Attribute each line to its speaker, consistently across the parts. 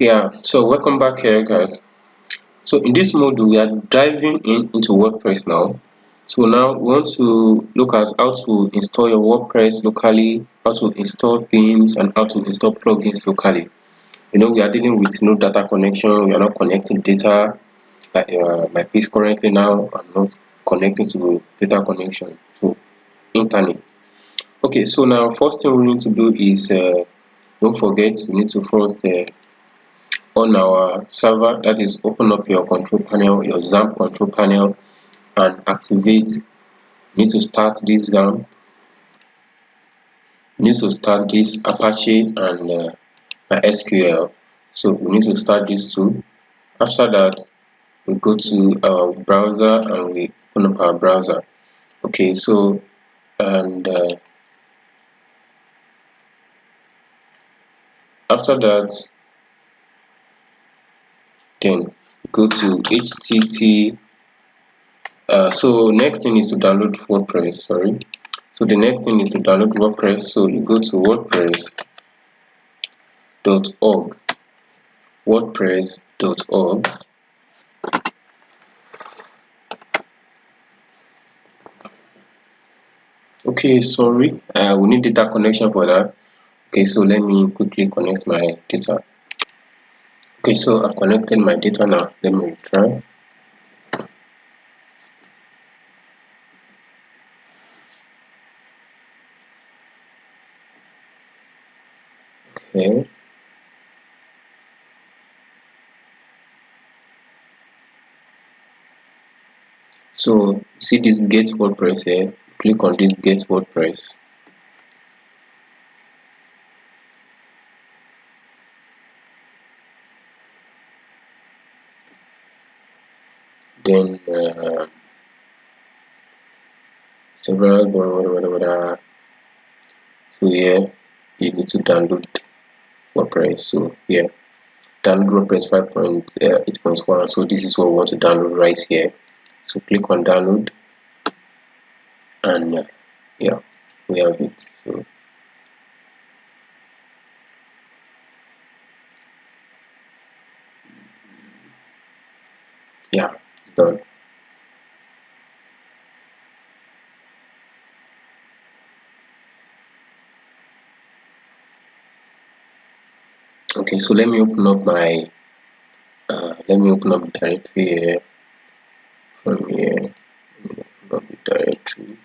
Speaker 1: Yeah, so welcome back here, guys. So in this module, we are diving into WordPress now. So now we want to look at how to install your WordPress locally, how to install themes, and how to install plugins locally. We are dealing with no data connection. We are not connecting data. My page currently now, I'm not connecting to data connection to internet. Okay, so now first thing we need to do is don't forget we need to first on our server, that is open up your control panel, your XAMPP control panel, and activate. You need to start this XAMPP, you need to start this Apache and SQL. So we need to start these two. After that, we go to our browser and we open up our browser. Okay, so and after that, then go to http. So next thing is to download WordPress. Sorry. So the next thing is to download WordPress. So you go to WordPress.org. WordPress.org. Okay, sorry. We need data connection for that. Okay, so let me quickly connect my data. Okay, so I've connected my data now. Let me try. Okay. So see this get WordPress here. Click on this get WordPress. Then several so here you need to download WordPress. So here download WordPress 5.8.1. So this is what we want to download right here. So click on download and yeah, we have it. So yeah, it's done. Okay, so let me open up my the directory here. From here, let me open up the directory.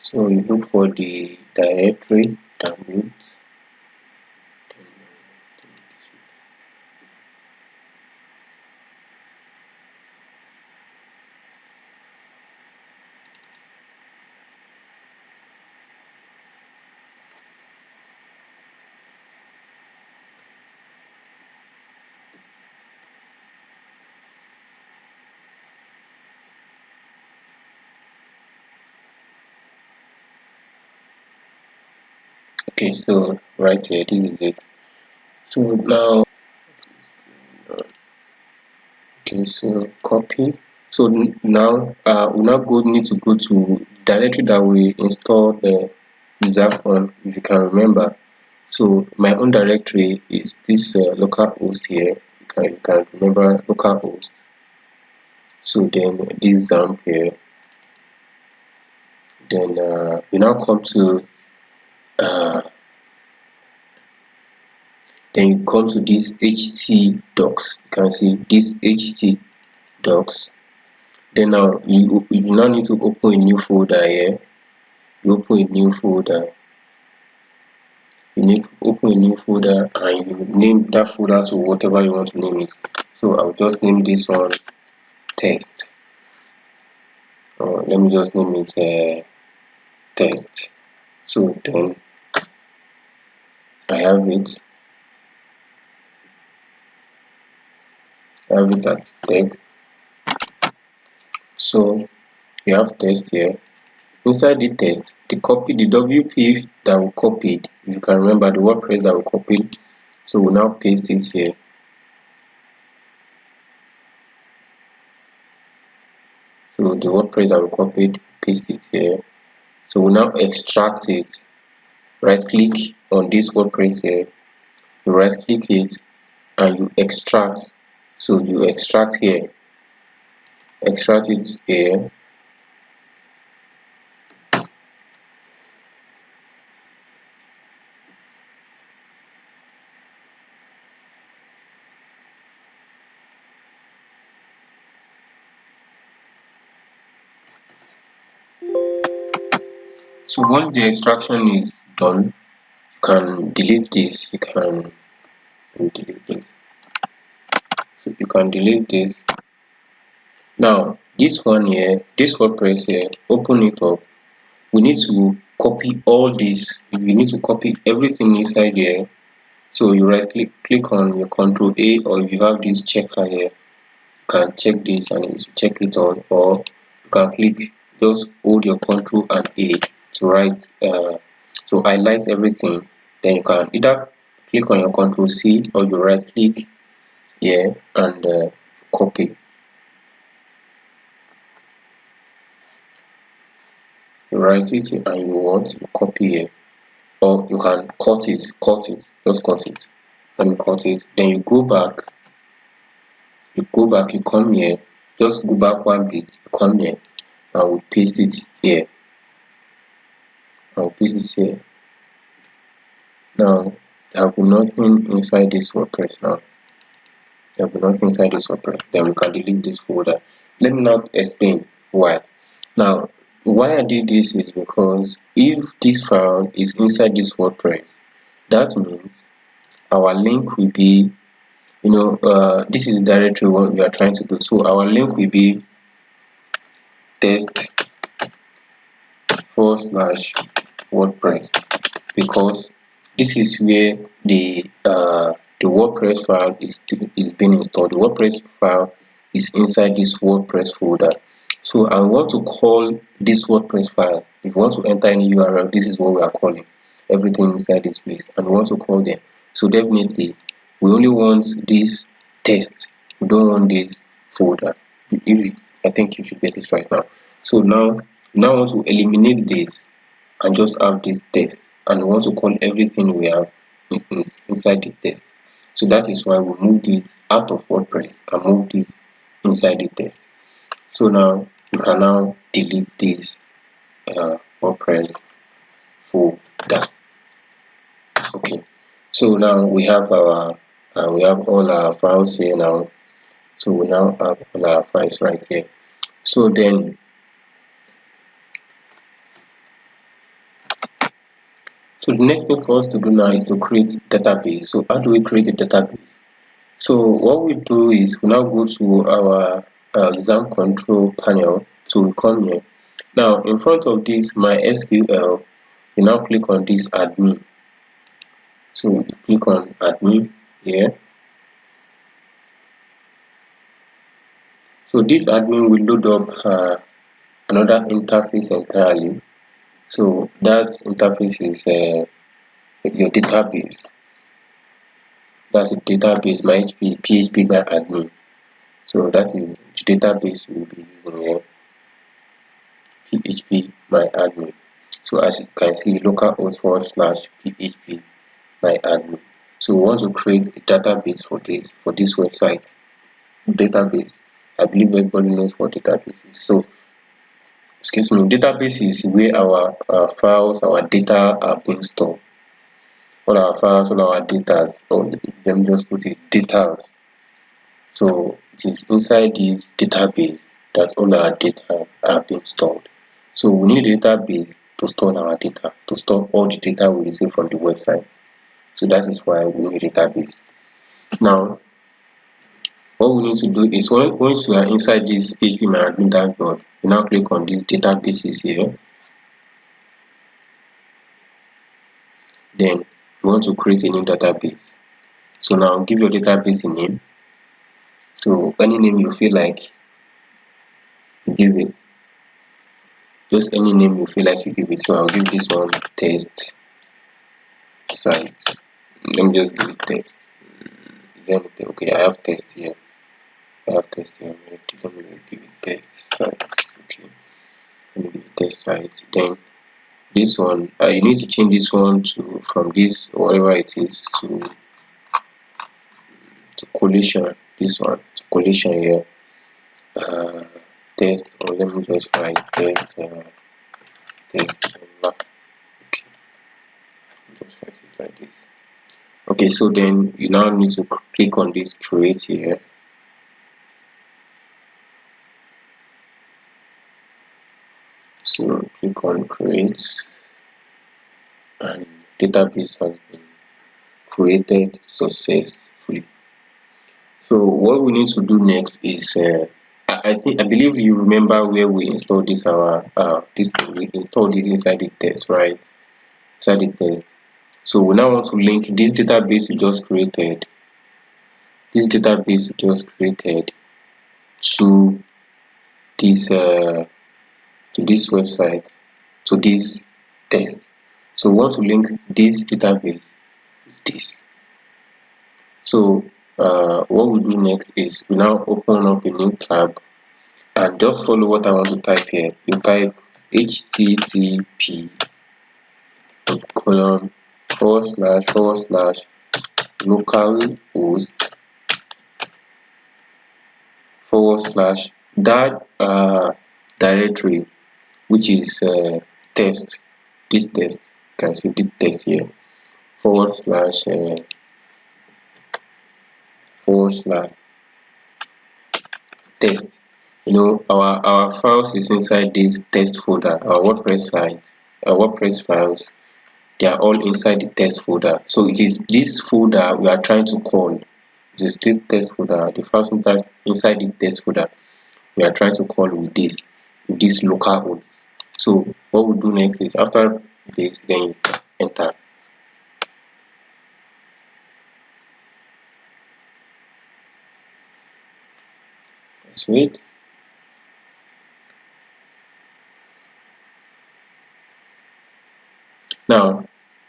Speaker 1: So you look for the directory download. Okay, so right here, this is it. So now, okay, so copy. So now we now need to go to directory that we installed the XAMPP on, if you can remember. So my own directory is this localhost here. You can remember localhost. So then this XAMPP here. Then we now come to then you come to this ht docs. You can see this ht docs. Then now you now need to open a new folder here. You open a new folder. You need to open a new folder and you name that folder to whatever you want to name it. So I'll just name this one test. Or let me just name it test. So then I have it. I have it as text. So you have test here. Inside the test, the WP that we copied, if you can remember the WordPress that we copied, so we'll now paste it here. So the WordPress that we copied, paste it here. So we'll now extract it. right click on this WordPress here, you right click it and you extract. So you extract here, extract it here. So once the extraction is done, you can delete this. You can delete this. So you can delete this. Now this one here, this WordPress here, open it up. We need to copy all this. We need to copy everything inside here. So you right click on your Control A, or if you have this checker here, you can check this and it will check it on, or you can click, just hold your Control and A to write to highlight everything. Then you can either click on your Control C, or you right click here and copy. You write it and you copy here, or you can cut it, just cut it. Let me cut it. Then you go back, you come here, just go back one bit, you come here, and we paste it here. I'll paste it here. Now there will be nothing inside this WordPress now. There will be nothing inside this WordPress. Then we can delete this folder. Let me now explain why. Now, why I did this is because if this file is inside this WordPress, that means our link will be, this is directory what we are trying to do. So our link will be test/WordPress, because this is where the WordPress file is being installed. The WordPress file is inside this WordPress folder. So I want to call this WordPress file. If you want to enter any URL, this is what we are calling everything inside this place, and we want to call them. So definitely we only want this test. We don't want this folder. I think you should get it right now. So now I want to eliminate this and just have this test, and we want to call everything we have inside the test. So that is why we moved it out of WordPress and moved it inside the test. So now you can now delete this WordPress folder. Okay, so now we have our we have all our files here now. So we now have all our files right here. So then the next thing for us to do now is to create database. So how do we create a database? So what we do is we now go to our exam control panel. So we come here. Now in front of this MySQL, you now click on this admin. So you click on admin here. So this admin will load up another interface entirely. So that interface is your database. That's a database, my PHP by admin. So that is the database we'll be using here. PHP my admin. So as you can see, localhost /PHP my admin. So we want to create a database for this website. Database. I believe everybody knows what database is. So excuse me, database is where our files, our data are being stored. All our files, all our data, or let me just put it data. So it is inside this database that all our data are being stored. So we need a database to store our data, to store all the data we receive from the website. So that is why we need a database. Now, what we need to do is once you are inside this PHP my admin dashboard, you now click on this databases here. Then you want to create a new database. So now give your database a name. So any name you feel like you give it. Just any name you feel like you give it. So I'll give this one test sites. Let me just give it test. Okay, I have test here. Let me just give it test sites. Okay, let me give it test sites. Then this one, you need to change this one to from this whatever it is to collision. This one to collision here. Test, or let me just write test test. Okay, just write it like this. Okay, so then you now need to click on this create here. So click on create, and database has been created successfully. So what we need to do next is I believe you remember where we installed this this thing. We installed it inside the test, right? Inside the test. So we now want to link this database we just created, to this website, to this test. So we want to link this database with this. So what we do next is we now open up a new tab and just follow what I want to type here. You type http colon // localhost / that directory, which is test. This test, you can see the test here, / test. You know, our files is inside this test folder. Our WordPress site, our WordPress files, they are all inside the test folder. So it is this folder we are trying to call. It is this test folder, the files inside the test folder we are trying to call with this localhost. So what we do next is after this, then you enter. Let's wait. Now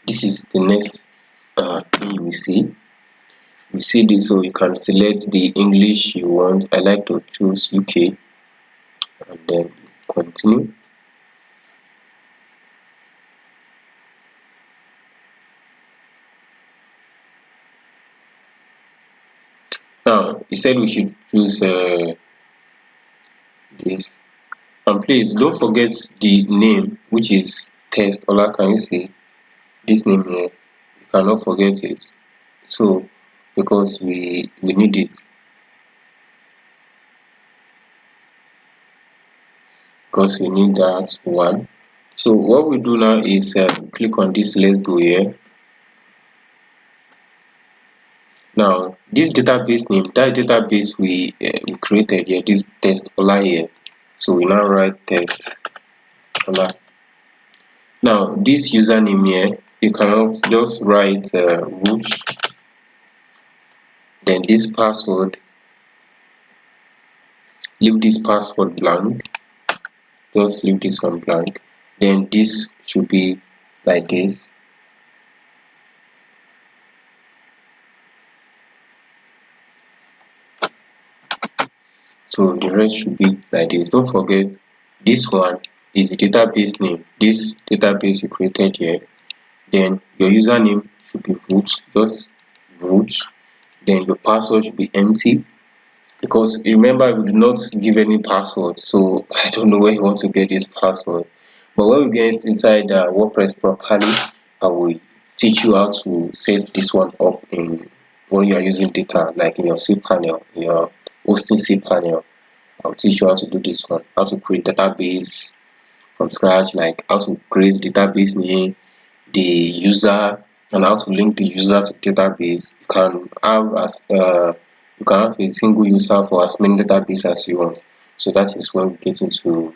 Speaker 1: this is the next thing you will see. You see this, so you can select the English you want. I like to choose UK, and then continue. Now he said we should choose this, and please don't forget the name, which is test. Ola, can you see this name here? You cannot forget it. So because we need it, because we need that one. So what we do now is click on this let's go here. Now this database name, that database we created here, this test Ola here. So we now write test Ola. Now this username here, you cannot just write root, then this password, leave this password blank, just leave this one blank, then this should be like this. So the rest should be like this. Don't forget this one is the database name, this database you created here. Then your username should be root, just root. Then your password should be empty, because remember we do not give any password, so I don't know where you want to get this password. But when we get inside WordPress properly, I will teach you how to set this one up in when you are using data, like in your cPanel, in your hosting cPanel. I'll teach you how to do this one, how to create database from scratch, like how to create database name, the user, and how to link the user to database. You can have a single user for as many database as you want. So that is when we get into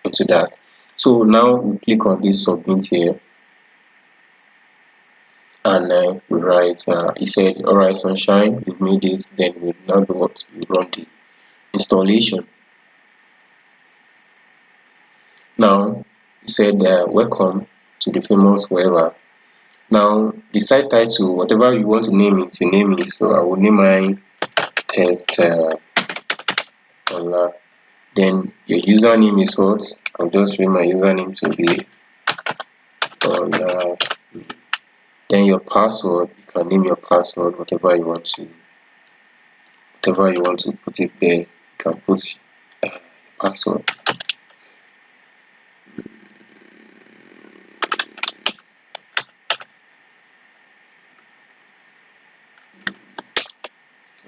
Speaker 1: that. So now we click on this submit here, and we write he said, alright sunshine, we've made it. Then we now do what? We run the installation. Now he said welcome to the famous wherever. Now the site title, whatever you want to name it, you name it. So I will name my test Ola. Then your username is what? I'll just change my username to be online. Then your password, you can name your password whatever you want to put it there. You can put password.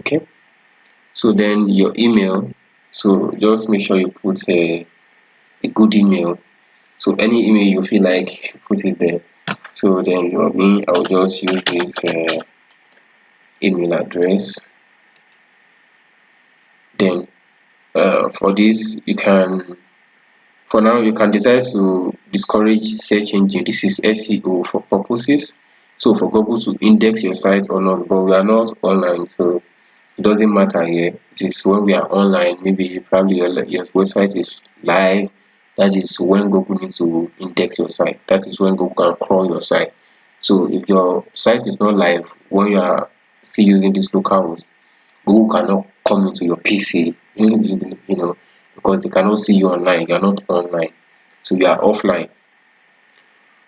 Speaker 1: Okay, so then your email, so just make sure you put a good email. So any email you feel like you put it there. So then me, I'll just use this email address. Then for this, you can, for now, you can decide to discourage search engine. This is SEO for purposes, so for Google to index your site or not, but we are not online, so it doesn't matter here. It is when we are online, maybe probably your website is live, that is when Google needs to index your site. That is when Google can crawl your site. So if your site is not live when you are still using this localhost, Google cannot come into your PC, you know, because they cannot see you online. You are not online, so you are offline.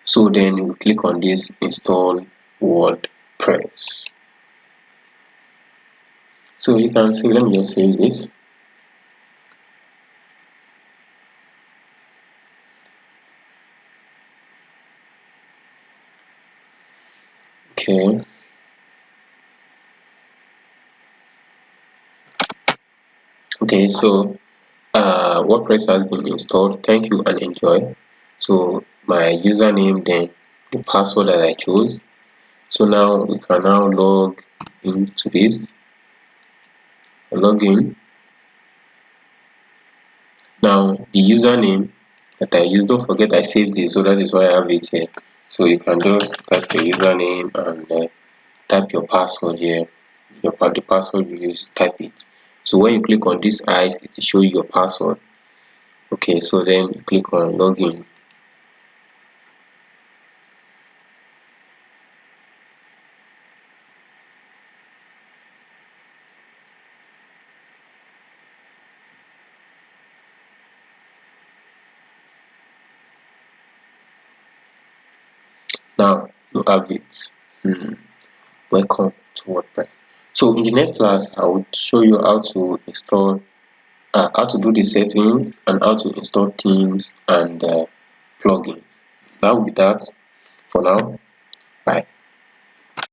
Speaker 1: So then we click on this install WordPress. So you can see, let me just save this. Okay. Okay, so WordPress has been installed. Thank you and enjoy. So my username, then the password that I chose. So now we can now log into this. Log in. Now the username that I use, don't forget I saved this, so that is why I have it here. So you can just type your username and type your password here. The password you use, type it. So when you click on this eyes, it will show you your password. Okay, so then you click on login. Now you have it. Welcome to WordPress. So in the next class, I will show you how to install, how to do the settings and how to install themes and plugins. That will be that for now. Bye.